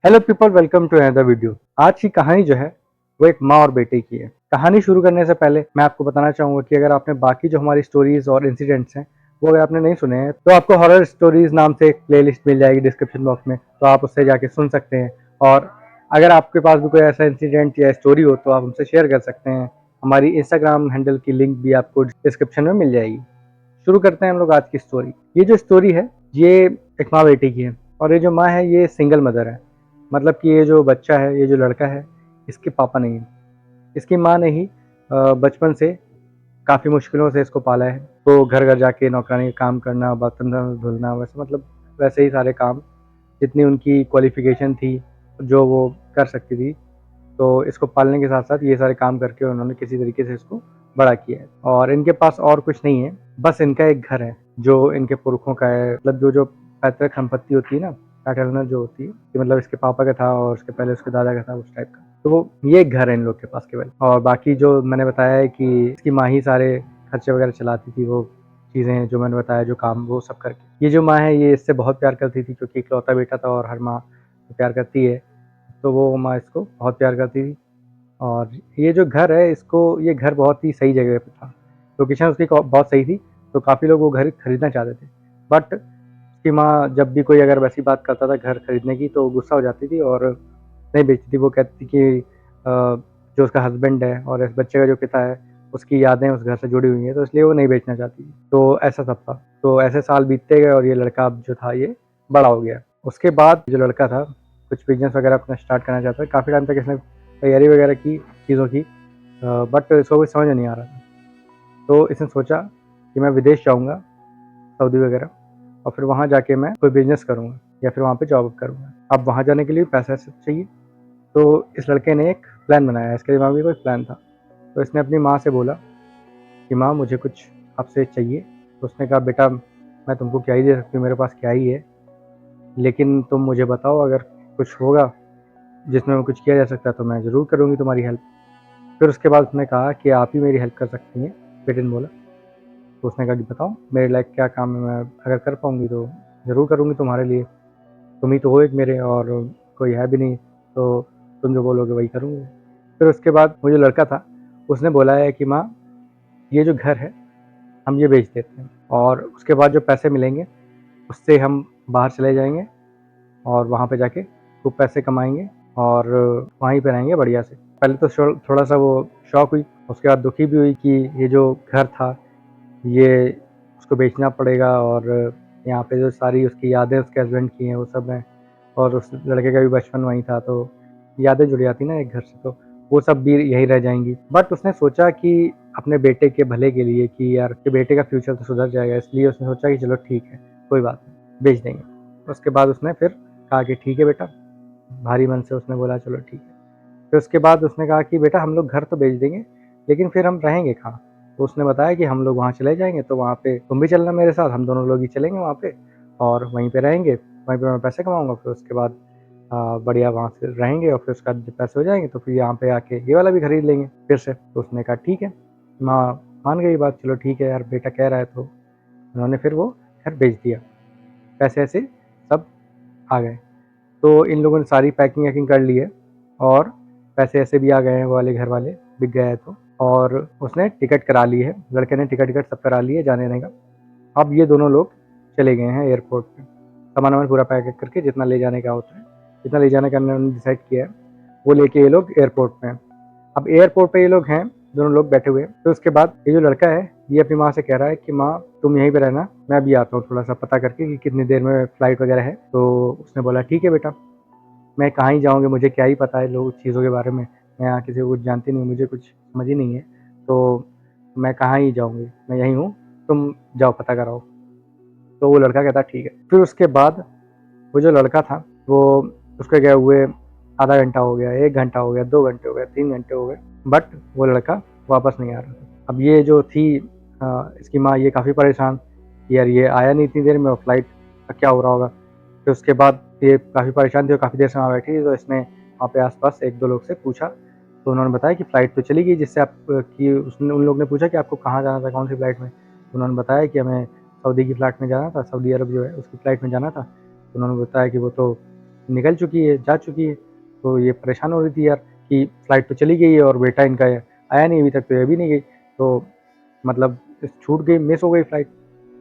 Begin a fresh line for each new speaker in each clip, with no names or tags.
Hello people, welcome to another video. आज की कहानी जो है वो एक माँ और बेटे की है। कहानी शुरू करने से पहले मैं आपको बताना चाहूँगा कि अगर आपने बाकी जो हमारी स्टोरीज और इंसिडेंट्स हैं वो अगर आपने नहीं सुने हैं तो आपको हॉरर स्टोरीज नाम से एक प्लेलिस्ट मिल जाएगी डिस्क्रिप्शन बॉक्स में, तो आप उससे जाके सुन सकते हैं। और अगर आपके पास भी कोई ऐसा इंसिडेंट या स्टोरी हो तो आप हमसे शेयर कर सकते हैं। हमारी इंस्टाग्राम हैंडल की लिंक भी आपको डिस्क्रिप्शन में मिल जाएगी। शुरू करते हैं हम लोग आज की स्टोरी। ये जो स्टोरी है ये एक माँ बेटी की है, और ये जो माँ है ये सिंगल मदर है। मतलब कि ये जो बच्चा है, ये जो लड़का है, इसके पापा नहीं है। इसकी माँ ने ही बचपन से काफ़ी मुश्किलों से इसको पाला है। तो घर घर जाके नौकरानी का काम करना, बर्तन धुलना, वैसे मतलब वैसे ही सारे काम जितनी उनकी क्वालिफिकेशन थी जो वो कर सकती थी। तो इसको पालने के साथ साथ ये सारे काम करके उन्होंने किसी तरीके से इसको बड़ा किया है। और इनके पास और कुछ नहीं है, बस इनका एक घर है जो इनके पुरखों का है। मतलब जो जो पैतृक संपत्ति होती है ना, पैटर्नल जो होती है, कि मतलब इसके पापा का था और उसके पहले उसके दादा का था, उस टाइप का। तो वो ये एक घर है इन लोग के पास केवल। और बाकी जो मैंने बताया है कि इसकी माँ ही सारे खर्चे वगैरह चलाती थी, वो चीज़ें जो मैंने बताया, जो काम वो सब करके। ये जो माँ है ये इससे बहुत प्यार करती थी क्योंकि इकलौता बेटा था, और हर माँ प्यार करती है। तो वो माँ इसको बहुत प्यार करती थी। और ये जो घर है, इसको ये घर बहुत ही सही जगह पे था। लोकेशन उसकी बहुत सही थी, तो काफ़ी लोग वो घर खरीदना चाहते थे। बट उसकी माँ जब भी कोई अगर वैसी बात करता था घर खरीदने की तो गुस्सा हो जाती थी और नहीं बेचती थी। वो कहती थी कि जो उसका हस्बैंड है और इस बच्चे का जो पिता है उसकी यादें उस घर से जुड़ी हुई हैं, तो इसलिए वो नहीं बेचना चाहती थी। तो ऐसा सब था। तो ऐसे साल बीतते गए और ये लड़का अब जो था ये बड़ा हो गया। उसके बाद जो लड़का था कुछ बिजनेस वगैरह अपना स्टार्ट करना चाहता है। काफ़ी टाइम तक इसने तैयारी वगैरह की चीज़ों की, बट इसको कुछ समझ में नहीं आ रहा था। तो इसने सोचा कि मैं विदेश जाऊँगा, सऊदी वगैरह, और फिर वहाँ जाके मैं कोई बिजनेस करूँगा या फिर वहाँ पे जॉब करूँगा। अब वहाँ जाने के लिए पैसा चाहिए। तो इस लड़के ने एक प्लान बनाया, इसके दिमाग में कोई प्लान था। तो इसने अपनी माँ से बोला कि माँ मुझे कुछ आपसे चाहिए। तो उसने कहा बेटा मैं तुमको क्या ही दे सकती हूँ, मेरे पास क्या ही है, लेकिन तुम मुझे बताओ अगर कुछ होगा जिसमें कुछ किया जा सकता है तो मैं ज़रूर करूँगी तुम्हारी हेल्प। फिर उसके बाद उसने कहा कि आप ही मेरी हेल्प कर सकती हैं, बेटे ने बोला। तो उसने कहा कि बताओ मेरे लायक क्या काम है, मैं अगर कर पाऊँगी तो ज़रूर करूँगी तुम्हारे लिए। तुम ही तो हो एक मेरे, और कोई है भी नहीं, तो तुम जो बोलोगे वही करूँगी। फिर उसके बाद वो जो लड़का था उसने बोला है कि माँ ये जो घर है हम ये बेच देते हैं, और उसके बाद जो पैसे मिलेंगे उससे हम बाहर चले जाएंगे और वहाँ पे जाके खूब पैसे कमाएंगे और वहीं पे रहेंगे बढ़िया से। पहले तो थोड़ा सा वो शौक हुई, उसके बाद दुखी भी हुई कि ये जो घर था ये उसको बेचना पड़ेगा, और यहाँ पे जो सारी उसकी यादें उसके हस्बैंड की हैं वो सब हैं, और उस लड़के का भी बचपन वहीं था, तो यादें जुड़ जाती ना एक घर से, तो वो सब भी यहीं रह जाएंगी। बट उसने सोचा कि अपने बेटे के भले के लिए कि यार कि बेटे का फ्यूचर तो सुधर जाएगा, इसलिए उसने सोचा कि चलो ठीक है कोई बात नहीं बेच देंगे। उसके बाद उसने फिर कहा कि ठीक है बेटा, भारी मन से उसने बोला चलो ठीक है। फिर उसके बाद उसने कहा कि बेटा हम लोग घर तो बेच देंगे लेकिन फिर हम रहेंगे कहाँ। तो उसने बताया कि हम लोग वहाँ चले जाएंगे, तो वहाँ पे तुम भी चलना मेरे साथ, हम दोनों लोग ही चलेंगे वहाँ पे और वहीं पे रहेंगे, वहीं पे मैं पैसे कमाऊँगा। फिर उसके बाद बढ़िया वहाँ से रहेंगे और फिर उसके बाद जब पैसे हो जाएंगे तो फिर यहाँ पे आके ये वाला भी खरीद लेंगे फिर से। तो उसने कहा ठीक है। माँ मान गई बात, चलो ठीक है यार बेटा कह रहा है। तो उन्होंने फिर वो घर बेच दिया, पैसे ऐसे सब आ गए। तो इन लोगों ने सारी पैकिंग वैकिंग कर ली है और पैसे ऐसे भी आ गए हैं, वो वाले घर वाले बिक गए हैं। तो और उसने टिकट करा ली है, लड़के ने टिकट सब करा ली है जाने आने का। अब ये दोनों लोग चले गए हैं एयरपोर्ट पे, सामान वामान पूरा पैक करके जितना ले जाने का होता है, जितना ले जाने का उन्होंने डिसाइड किया है वो लेके ये लोग एयरपोर्ट पे हैं। अब एयरपोर्ट पे ये लोग हैं, दोनों लोग बैठे हुए हैं। तो उसके बाद ये जो लड़का है ये अपनी माँ से कह रहा है कि माँ तुम यहीं पे रहना, मैं अभी आता हूँ थोड़ा सा पता करके कि कितनी देर में फ़्लाइट वगैरह है। तो उसने बोला ठीक है बेटा, मैं कहाँ ही जाऊँगी, मुझे क्या ही पता है लोग चीज़ों के बारे में, मैं यहाँ किसी को कुछ जानती नहीं, मुझे कुछ समझ ही नहीं है, तो मैं कहाँ ही जाऊँगी, मैं यहीं हूँ, तुम जाओ पता कराओ। तो वो लड़का कहता ठीक है। फिर उसके बाद वो जो लड़का था वो उसके गए हुए आधा घंटा हो गया, 1 घंटा हो गया, 2 घंटे हो गए, 3 घंटे हो गए, बट वो लड़का वापस नहीं आ रहा था। अब ये जो थी इसकी माँ ये काफ़ी परेशान कि यार ये आया नहीं इतनी देर में और फ्लाइट का क्या हो रहा होगा। फिर उसके बाद ये काफ़ी परेशान थी और काफ़ी देर से वहाँ बैठी थी, तो इसने वहाँ पे आस-पास 1-2 लोग से पूछा, तो उन्होंने बताया कि फ़्लाइट तो चली गई जिससे आप कि उसने उन लोगों ने पूछा कि आपको कहाँ जाना था, कौन-सी फ़्लाइट में? तो उन्होंने बताया कि हमें सऊदी की फ़्लाइट में जाना था, सऊदी अरब जो है उसकी फ़्लाइट में जाना था। तो उन्होंने बताया कि वो तो निकल चुकी है, जा चुकी है। तो ये परेशान हो रही थी यार कि फ़्लाइट तो चली गई है और बेटा इनका आया नहीं अभी तक, तो ये भी नहीं गई, तो मतलब छूट गई, मिस हो गई फ़्लाइट।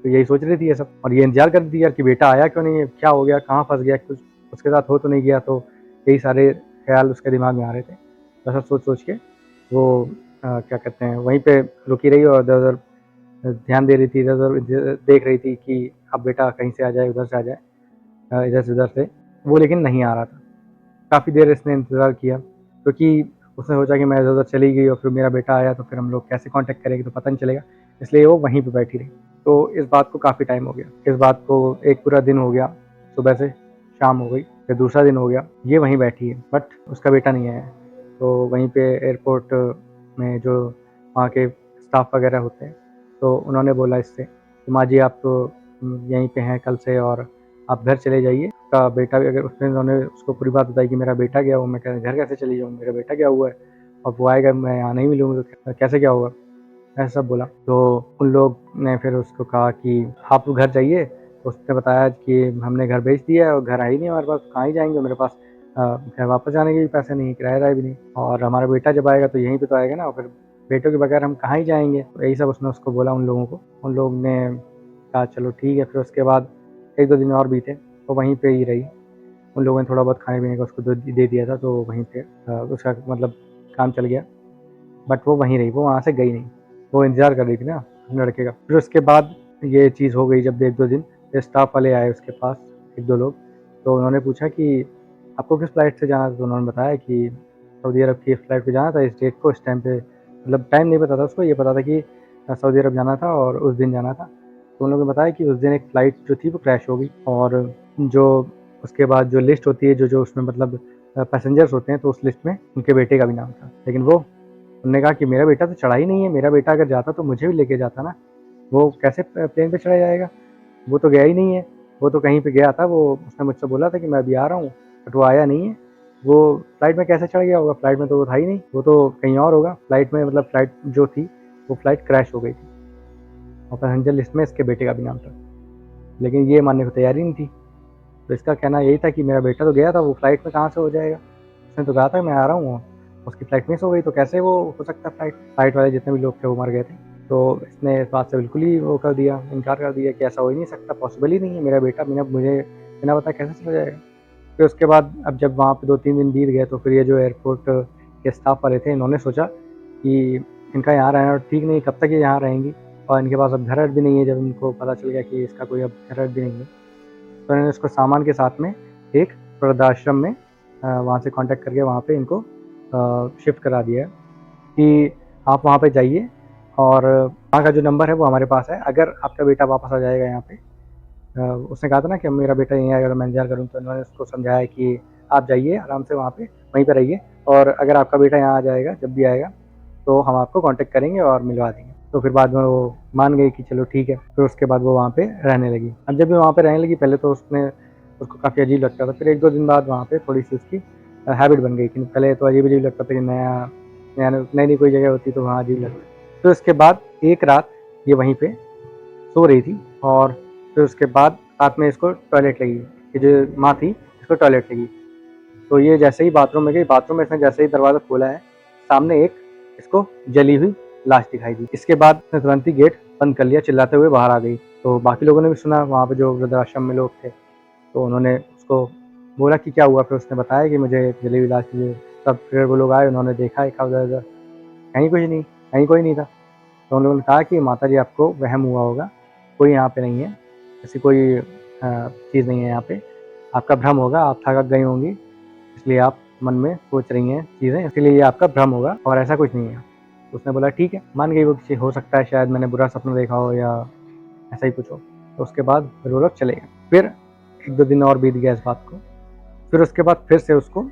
तो यही सोच रही थी ये सब, और ये इंतज़ार कर रही थी यार कि बेटा आया क्यों नहीं है, क्या हो गया, कहाँ फँस गया, कुछ उसके साथ हो तो नहीं गया। तो यही सारे ख़्याल उसके दिमाग में आ रहे थे। तो ऐसा सोच-सोच के वो क्या कहते हैं, वहीं पे रुकी रही और इधर-उधर ध्यान दे रही थी, इधर-उधर देख रही थी कि अब बेटा कहीं से आ जाए, उधर से आ जाए, इधर से उधर से। वो लेकिन नहीं आ रहा था। काफ़ी देर इसने इंतज़ार किया, क्योंकि उसने सोचा कि मैं इधर-उधर चली गई और फिर मेरा बेटा आया तो फिर हम लोग कैसे कॉन्टैक्ट करेंगे, तो पता नहीं चलेगा, इसलिए वो वहीं पे बैठी रही। तो इस बात को काफ़ी टाइम हो गया, इस बात को एक पूरा दिन हो गया, सुबह से शाम हो गई, फिर दूसरा दिन हो गया, ये वहीं बैठी है, बट उसका बेटा नहीं आया है। तो वहीं पे एयरपोर्ट में जो वहाँ के स्टाफ वगैरह होते हैं, तो उन्होंने बोला इससे कि माँ जी आप तो यहीं पे हैं कल से और आप घर चले जाइए। का बेटा भी, अगर उसने उन्होंने उसको पूरी बात बताई कि मेरा बेटा गया हुआ, मैं कह घर कैसे चली जाऊँ, मेरा बेटा गया हुआ है और वो आएगा, मैं यहाँ नहीं मिलूँगी तो कैसे क्या होगा, ऐसा सब बोला। तो उन लोग ने फिर उसको कहा कि आप घर जाइए। तो उसने बताया कि हमने घर बेच दिया है और घर आ ही नहीं हमारे पास, कहाँ ही जाएँगे, मेरे पास घर वापस जाने के भी पैसे नहीं, किराएदार भी नहीं, और हमारा बेटा जब आएगा तो यहीं पे तो आएगा ना, और फिर बेटों के बगैर हम कहाँ ही जाएँगे। तो यही सब उसने उसको बोला उन लोगों को। उन लोग ने कहा चलो ठीक है। फिर उसके बाद 1-2 दिन और बीते, तो वहीं पे ही रही। उन लोगों ने थोड़ा बहुत खाने-पीने का उसको दे दिया था, तो वहीं पे उसका मतलब काम चल गया। बट वो वहीं रही, वो वहाँ से गई नहीं। वो इंतज़ार कर रही थी ना अपने लड़के का। फिर उसके बाद ये चीज़ हो गई, जब 1-2 दिन फिर स्टाफ वाले आए उसके पास, 1-2 लोग। तो उन्होंने पूछा कि आपको किस फ़्लाइट से जाना था? तो उन्होंने बताया कि सऊदी अरब की इस फ़्लाइट पे जाना था, इस डेट को, इस टाइम पे, मतलब टाइम नहीं पता था उसको, ये पता था कि सऊदी अरब जाना था और उस दिन जाना था। तो उन लोगों ने बताया कि उस दिन एक फ़्लाइट जो थी वो क्रैश हो गई, और जो उसके बाद जो लिस्ट होती है, जो उसमें मतलब पैसेंजर्स होते हैं, तो उस लिस्ट में उनके बेटे का भी नाम था। लेकिन वो उन्होंने कहा कि मेरा बेटा तो चढ़ा ही नहीं है, मेरा बेटा अगर जाता तो मुझे भी लेके जाता ना, वो कैसे प्लेन पे चढ़ा जाएगा? वो तो गया ही नहीं है, वो तो कहीं पे गया था, वो उसने मुझसे बोला था कि मैं अभी आ रहा हूँ, बट वो आया नहीं है। वो फ्लाइट में कैसे चढ़ गया होगा? फ्लाइट में तो वो था ही नहीं, वो तो कहीं और होगा। फ्लाइट में मतलब फ्लाइट जो थी, वो फ्लाइट क्रैश हो गई थी और पैसेंजर लिस्ट में इसके बेटे का भी नाम था। लेकिन ये मानने को तैयार ही नहीं थी। तो इसका कहना यही था कि मेरा बेटा तो गया था, वो फ्लाइट में कहाँ से हो जाएगा? उसने तो कहा था मैं आ रहा हूँ, उसकी फ्लाइट मिस हो गई, तो कैसे वो हो सकता है, फ्लाइट वाले जितने भी लोग थे वो मर गए थे। तो इसने इस बात से बिल्कुल ही वो कर दिया, इनकार कर दिया कि ऐसा हो ही नहीं सकता, पॉसिबल ही नहीं है, मेरा बेटा बिना बताए कैसे चला जाएगा। फिर उसके बाद अब जब वहाँ पे 2-3 दिन बीत गए, तो फिर ये जो एयरपोर्ट के स्टाफ वाले थे, इन्होंने सोचा कि इनका यहाँ रहना ठीक नहीं, कब तक ये यहाँ रहेंगी, और इनके पास अब घर-वर भी नहीं है। जब इनको पता चल गया कि इसका कोई अब घर-वर भी नहीं है, तो इन्होंने उसको सामान के साथ में एक वृद्धाश्रम में वहाँ से कॉन्टैक्ट करके वहाँ पे इनको शिफ्ट करा दिया है कि आप वहाँ पे जाइए, और वहाँ का जो नंबर है वो हमारे पास है। अगर आपका बेटा वापस आ जाएगा यहाँ पे, उसने कहा था ना कि मेरा बेटा यहीं आएगा तो मैं इंतज़ार करूँ, तो उन्होंने उसको समझाया कि आप जाइए आराम से वहाँ पे, वहीं पे रहिए, और अगर आपका बेटा यहाँ आ जाएगा, जब भी आएगा, तो हम आपको कॉन्टैक्ट करेंगे और मिलवा देंगे। तो फिर बाद में वो मान गई कि चलो ठीक है। फिर उसके बाद वो वहाँ पे रहने लगी। अब जब भी वहाँ पे रहने लगी, पहले तो उसको काफ़ी अजीब लगता था। फिर 1-2 दिन बाद वहाँ पे थोड़ी-सी उसकी हैबिट बन गई कि पहले तो अजीब-अजीब लगता था कि नई-नई कोई जगह होती तो वहाँ अजीब लगता। फिर उसके बाद एक रात ये वहीं पे सो रही थी, और फिर उसके बाद रात में इसको टॉयलेट लगी। ये जो माँ थी, इसको टॉयलेट लगी। तो ये जैसे ही बाथरूम में गई, बाथरूम में इसने जैसे ही दरवाज़ा खोला है, सामने एक इसको जली हुई लाश दिखाई दी। इसके बाद उसने तुरंत ही गेट बंद कर लिया, चिल्लाते हुए बाहर आ गई। तो बाकी लोगों ने भी सुना, वहाँ पे जो वृद्धाश्रम में लोग थे, तो उन्होंने उसको बोला कि क्या हुआ? फिर उसने बताया कि मुझे जली हुई लाश मिली। तब फिर वो लोग आए, उन्होंने देखा इधर उधर, कहीं कुछ नहीं, कहीं कोई नहीं था। तो उन लोगों ने कहा कि माताजी आपको वहम हुआ होगा, कोई यहाँ पे नहीं है, ऐसी कोई चीज़ नहीं है यहाँ पे, आपका भ्रम होगा, आप थक गई होंगी, इसलिए आप मन में सोच रही हैं चीज़ें, इसीलिए ये आपका भ्रम होगा और ऐसा कुछ नहीं है। तो उसने बोला ठीक है, मान गई वो कि हो सकता है शायद मैंने बुरा सपना देखा हो या ऐसा ही कुछ हो। तो उसके बाद फिर वो लोग चले गए। फिर 1-2 दिन और बीत गया इस बात को। फिर उसके बाद फिर से उसको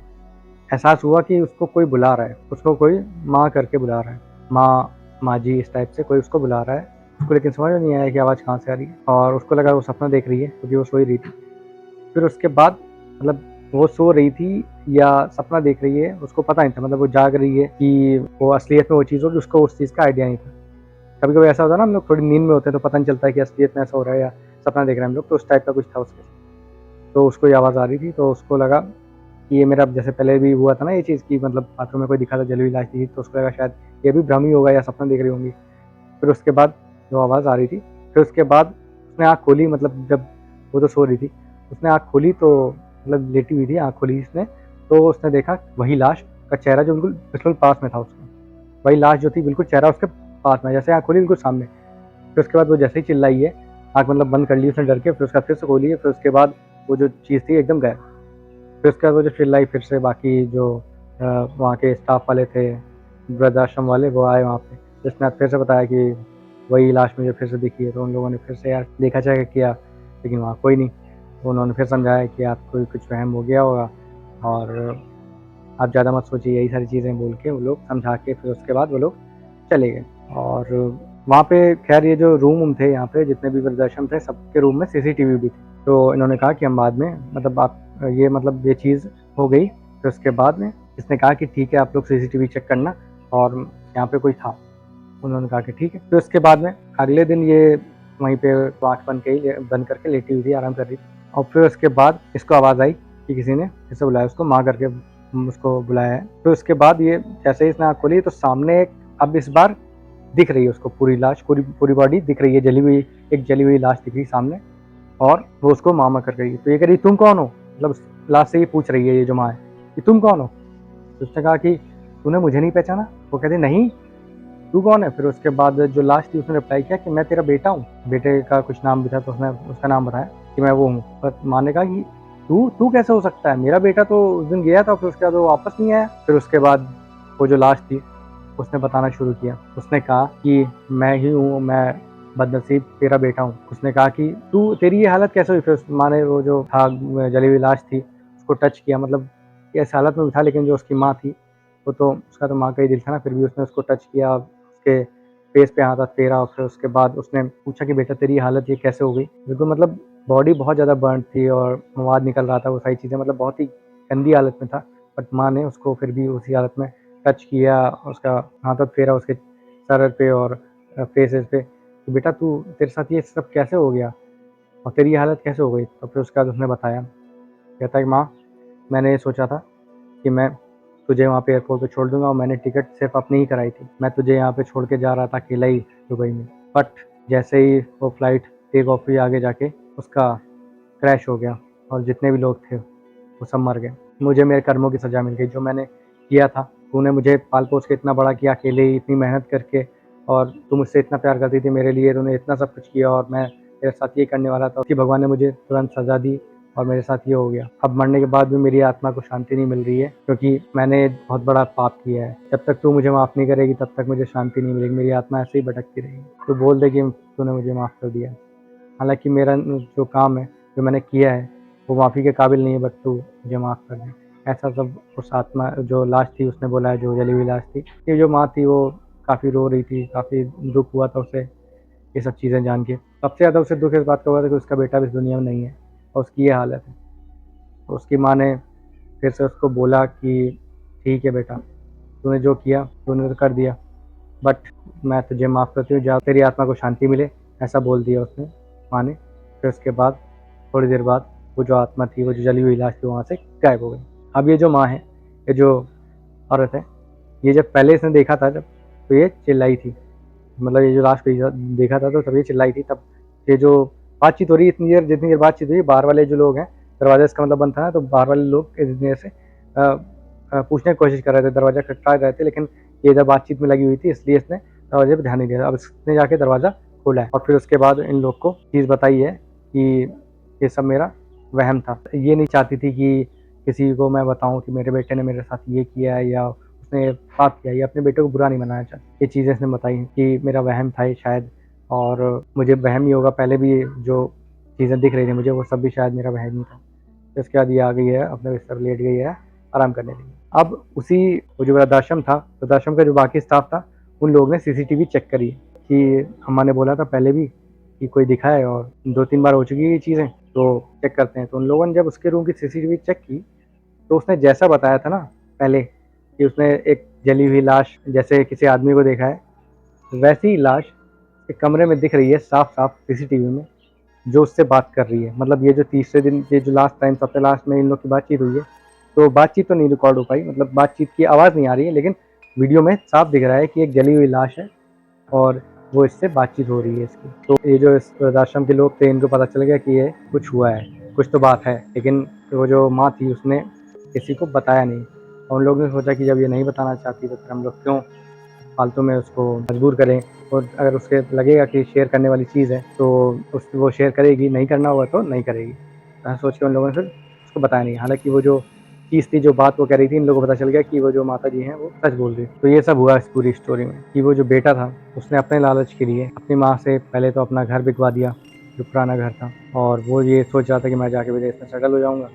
एहसास हुआ कि उसको कोई बुला रहा है, उसको कोई माँ करके बुला रहा है। माँ, माँ जी इस टाइप से कोई उसको बुला रहा है। उसको लेकिन समझ में नहीं आया कि आवाज़ कहाँ से आ रही है, और उसको लगा वो सपना देख रही है, क्योंकि वो सो ही रही थी। फिर उसके बाद मतलब वो सो रही थी या सपना देख रही है, उसको पता नहीं था, मतलब वो जाग रही है कि वो असलियत में वो चीज़ होगी, उसको उस चीज़ का आइडिया नहीं था। कभी-कभी ऐसा होता है ना, हम लोग थोड़ी नींद में होते हैं तो पता नहीं चलता है कि असलियत में ऐसा हो रहा है या सपना देख रहे हैं हम लोग, तो उस टाइप का कुछ था उसके साथ। तो उसको ये आवाज़ आ रही थी, तो उसको लगा कि ये मेरा जैसे पहले भी हुआ था ना ये चीज़ कि मतलब बाथरूम में कोई दिखा था जली हुई लाश दिखी, तो उसको लगा शायद ये भी भ्रम ही होगा या सपना देख रही होंगी। फिर उसके बाद जो आवाज़ आ रही थी, फिर उसके बाद उसने आँख खोली, मतलब जब वो तो सो रही थी, उसने आँख खोली तो मतलब लेटी हुई थी, आँख खोली उसने, तो उसने देखा वही लाश का चेहरा जो बिल्कुल बिल्कुल पास में था उसके। वही लाश जो थी बिल्कुल चेहरा उसके पास में, जैसे आँख खोली बिल्कुल सामने। फिर उसके बाद वो जैसे ही चिल्लाई है, आँख मतलब बंद कर ली उसने डर के, फिर उसके बाद फिर से खोली है, फिर उसके बाद वो जो चीज़ थी एकदम गायब। फिर उसके बाद वो जो चिल्लाई, फिर से बाकी जो वहाँ के स्टाफ वाले थे, वृद्धाश्रम वाले, वो आए वहाँ पे। जिसने फिर से बताया कि वही लाश मुझे फिर से दिखी है। तो उन लोगों ने फिर से यार देखा चेक किया, लेकिन वहाँ कोई नहीं। तो उन्होंने फिर समझाया कि आपको कुछ वहम हो गया होगा और आप ज़्यादा मत सोचिए, यही सारी चीज़ें बोल के वो लोग समझा के फिर उसके बाद वो लोग चले गए। और वहाँ पे खैर ये जो रूम थे यहाँ पे जितने भी वृद्धाश्रम थे, सबके रूम में सीसीटीवी भी थी। तो इन्होंने कहा कि हम बाद में मतलब आप ये मतलब ये चीज़ हो गई, फिर उसके बाद में इसने कहा कि ठीक है आप लोग सीसीटीवी चेक करना, और यहाँ पे कोई था। उन्होंने कहा कि ठीक है। फिर उसके बाद में अगले दिन ये वहीं पे आँख बंद करके लेटी हुई थी, आराम कर रही थी। और फिर उसके बाद इसको आवाज़ आई कि किसी ने फिर से बुलाया उसको, माँ करके उसको बुलाया है। फिर उसके बाद ये जैसे ही इसने आँख खोली तो सामने अब इस बार दिख रही है उसको पूरी लाश, पूरी बॉडी दिख रही है, जली हुई, एक जली हुई लाश दिख रही सामने, और वो उसको मामा कर रही है। तो ये कह रही तुम कौन हो, मतलब लाश से ही पूछ रही है ये जो माँ है कि तुम कौन हो। तो उसने कहा कि तूने मुझे नहीं पहचाना। वो कहती नहीं, तू कौन है। फिर उसके बाद जो लाश थी उसने रिप्लाई किया कि मैं तेरा बेटा हूँ। बेटे का कुछ नाम भी था तो उसने उसका नाम बताया कि मैं वो हूँ। पर माँ ने कहा कि तू तू कैसे हो सकता है, मेरा बेटा तो उस दिन गया था, फिर उसके बाद वो वापस नहीं आया। फिर उसके बाद वो जो लाश थी उसने बताना शुरू किया। उसने कहा कि मैं ही हूँ, मैं बदनसीब तेरा बेटा हूँ। उसने कहा कि तू तेरी ये हालत कैसे हुई। फिर माँ ने वो जो था जली हुई लाश थी उसको टच किया, मतलब इस हालत में भी था, लेकिन जो उसकी माँ थी वो तो उसका तो माँ का ही दिल था ना, फिर भी उसने उसको टच किया, उसके फेस पे हाथ फेरा, और फिर उसके बाद उसने पूछा कि बेटा तेरी हालत ये कैसे हो गई। बिल्कुल मतलब बॉडी बहुत ज़्यादा बर्न थी और मवाद निकल रहा था, वो सारी चीज़ें मतलब बहुत ही गंदी हालत में था। बट माँ ने उसको फिर भी उसी हालत में टच किया, उसका हाथ फेरा उसके सर पे और फेसेस पे कि बेटा तू तेरे साथ ये सब कैसे हो गया और तेरी हालत कैसे हो गई। तो फिर उसके बाद उसने बताया, कहता है कि माँ मैंने ये सोचा था कि मैं तुझे वहाँ पे एयरपोर्ट पे छोड़ दूंगा, और मैंने टिकट सिर्फ अपनी ही कराई थी। मैं तुझे यहाँ पे छोड़ के जा रहा था अकेला ही दुबई में, बट जैसे ही वो फ्लाइट टेक ऑफ हुई आगे जाके उसका क्रैश हो गया और जितने भी लोग थे वो सब मर गए। मुझे मेरे कर्मों की सज़ा मिल गई, जो मैंने किया था। तूने मुझे पाल पोस के इतना बड़ा किया अकेले ही, इतनी मेहनत करके, और तू मुझसे इतना प्यार करती थी मेरे लिए, तूने इतना सब कुछ किया और मैं तेरे साथ ये करने वाला था कि भगवान ने मुझे तुरंत सज़ा दी और मेरे साथ ये हो गया। अब मरने के बाद भी मेरी आत्मा को शांति नहीं मिल रही है, क्योंकि मैंने बहुत बड़ा पाप किया है। जब तक तू मुझे माफ़ नहीं करेगी तब तक मुझे शांति नहीं मिलेगी, मेरी आत्मा ऐसे ही भटकती रहेगी। तू बोल दे कि तूने मुझे माफ़ कर दिया। हालांकि मेरा जो काम है, जो मैंने किया है, वो माफ़ी के काबिल नहीं है, बट तू मुझे माफ़ कर दे। ऐसा सब उस आत्मा जो लाश थी उसने बोला है, जो जली हुई लाश थी। ये जो माँ थी वो काफ़ी रो रही थी, काफ़ी दुख हुआ था उसे ये सब चीज़ें जान के। सबसे ज़्यादा उसे दुख इस बात का हुआ था कि उसका बेटा भी इस दुनिया में नहीं है और उसकी ये हालत है। तो उसकी माँ ने फिर से उसको बोला कि ठीक है बेटा, तूने जो किया तूने तो कर दिया, बट मैं तुझे माफ़ करती हूँ, जा तेरी आत्मा को शांति मिले, ऐसा बोल दिया उसने, माँ ने। फिर उसके बाद थोड़ी देर बाद वो जो आत्मा थी, वो जो जली हुई लाश थी, वहाँ से गायब हो गई। अब ये जो माँ है, ये जो औरत है, ये जब पहले इसने देखा था जब, तो ये चिल्लाई थी, मतलब ये जो लाश को देखा था तो तब ये चिल्लाई थी। तब ये जो बातचीत हो रही है, इतनी देर जितनी देर बातचीत हुई, बाहर वाले जो लोग हैं, दरवाजा इसका मतलब बंद था ना, तो बाहर वाले लोग इतनी देर से पूछने की कोशिश कर रहे थे, दरवाजा खटखटा रहे थे, लेकिन ये इधर बातचीत में लगी हुई थी, इसलिए इसने दरवाजे पर ध्यान नहीं दिया। अब इसने जाके दरवाज़ा खोला है और फिर उसके बाद इन लोग को चीज़ बताई है कि ये सब मेरा वहम था। ये नहीं चाहती थी कि किसी को मैं बताऊं कि मेरे बेटे ने मेरे साथ ये किया है या उसने पाप किया, या अपने बेटे को बुरा नहीं बनाना चाहती। ये चीज़ें इसने बताई हैं कि मेरा वहम था ये शायद, और मुझे वहम ही होगा, पहले भी जो चीज़ें दिख रही थी मुझे वो सब भी शायद मेरा वहम ही था। तो इसके बाद ये आ गई है, अपने बिस्तर पर लेट गई है आराम करने के लिए। अब उसी वो जो वृद्धाश्रम था, वृद्धाश्रम का जो बाकी स्टाफ था, उन लोगों ने सीसीटीवी चेक करी कि अम्मा ने बोला था पहले भी कि कोई दिखा है, और 2-3 बार हो चुकी है ये चीज़ें, तो चेक करते हैं। तो उन लोगों ने जब उसके रूम की सीसीटीवी चेक की, तो उसने जैसा बताया था ना पहले कि उसने एक जली हुई लाश जैसे किसी आदमी को देखा है, वैसी ही लाश एक कमरे में दिख रही है साफ साफ सीसीटीवी में, जो उससे बात कर रही है। मतलब ये जो तीसरे दिन, ये जो लास्ट टाइम सबसे लास्ट में इन लोग की बातचीत हुई है, तो बातचीत तो नहीं रिकॉर्ड हो पाई, मतलब बातचीत की आवाज़ नहीं आ रही है, लेकिन वीडियो में साफ दिख रहा है कि एक जली हुई लाश है और वो इससे बातचीत हो रही है इसकी। तो ये जो इस वृद्धाश्रम के लोग थे, इनको पता चल गया कि ये कुछ हुआ है, कुछ तो बात है, लेकिन वो जो माँ थी उसने किसी को बताया नहीं। और उन लोगों ने सोचा कि जब ये नहीं बताना चाहती तो फिर हम लोग क्यों फालतू में उसको मजबूर करें, और अगर उसके लगेगा कि शेयर करने वाली चीज़ है तो वो शेयर करेगी, नहीं करना होगा तो नहीं करेगी। ऐसा सोच के उन लोगों ने फिर उसको बताया नहीं। हालाँकि वो जो चीज़ थी, जो बात वो कह रही थी, इन लोगों को पता चल गया कि वो जो माताजी हैं वो सच बोल रही है। तो ये सब हुआ इस पूरी स्टोरी में कि वो जो बेटा था उसने अपने लालच के लिए अपनी माँ से पहले तो अपना घर बिकवा दिया, जो पुराना घर था, और वो ये सोच रहा था कि मैं जाके विदेश में सेटल हो जाऊँगा।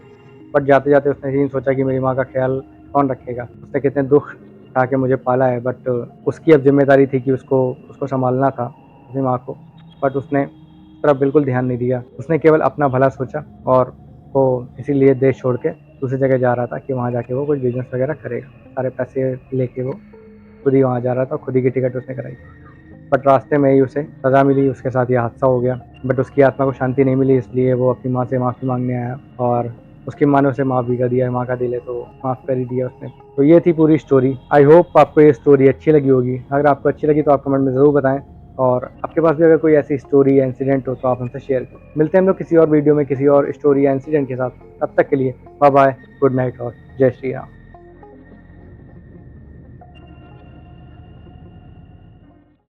बट जाते-जाते उसने यही सोचा कि मेरी माँ का ख़्याल कौन रखेगा? उसने कितने दुःख उठा के मुझे पाला है, बट उसकी अब ज़िम्मेदारी थी कि उसको सँभालना था, अपनी माँ को। बट उसने उस तरफ बिल्कुल ध्यान नहीं दिया। उसने केवल अपना भला सोचा और वो इसीलिए देश छोड़ के दूसरी जगह जा रहा था कि वहाँ जाके वो कुछ बिज़नेस वग़ैरह करेगा। सारे पैसे लेके वो खुद ही वहाँ जा रहा था, खुद ही की टिकट उसने कराई। बट रास्ते में ही उसे सज़ा मिली, उसके साथ ये हादसा हो गया। बट उसकी आत्मा को शांति नहीं मिली, इसलिए वो अपनी माँ से माफ़ी माँगने आया और उसकी माँ ने उसे माफ़ भी कर दिया। माँ का दिल है तो माफ़ कर ही दिया उसने। तो ये थी पूरी स्टोरी। आई होप आपको ये स्टोरी अच्छी लगी होगी। अगर आपको अच्छी लगी तो आप कमेंट में ज़रूर बताएँ, और आपके पास भी अगर कोई ऐसी स्टोरी या इंसिडेंट हो तो आप हमसे शेयर करें। मिलते हैं हम लोग किसी और वीडियो में किसी और स्टोरी या इंसिडेंट के साथ। तब तक के लिए बाय बाय, गुड नाइट और जय श्री राम।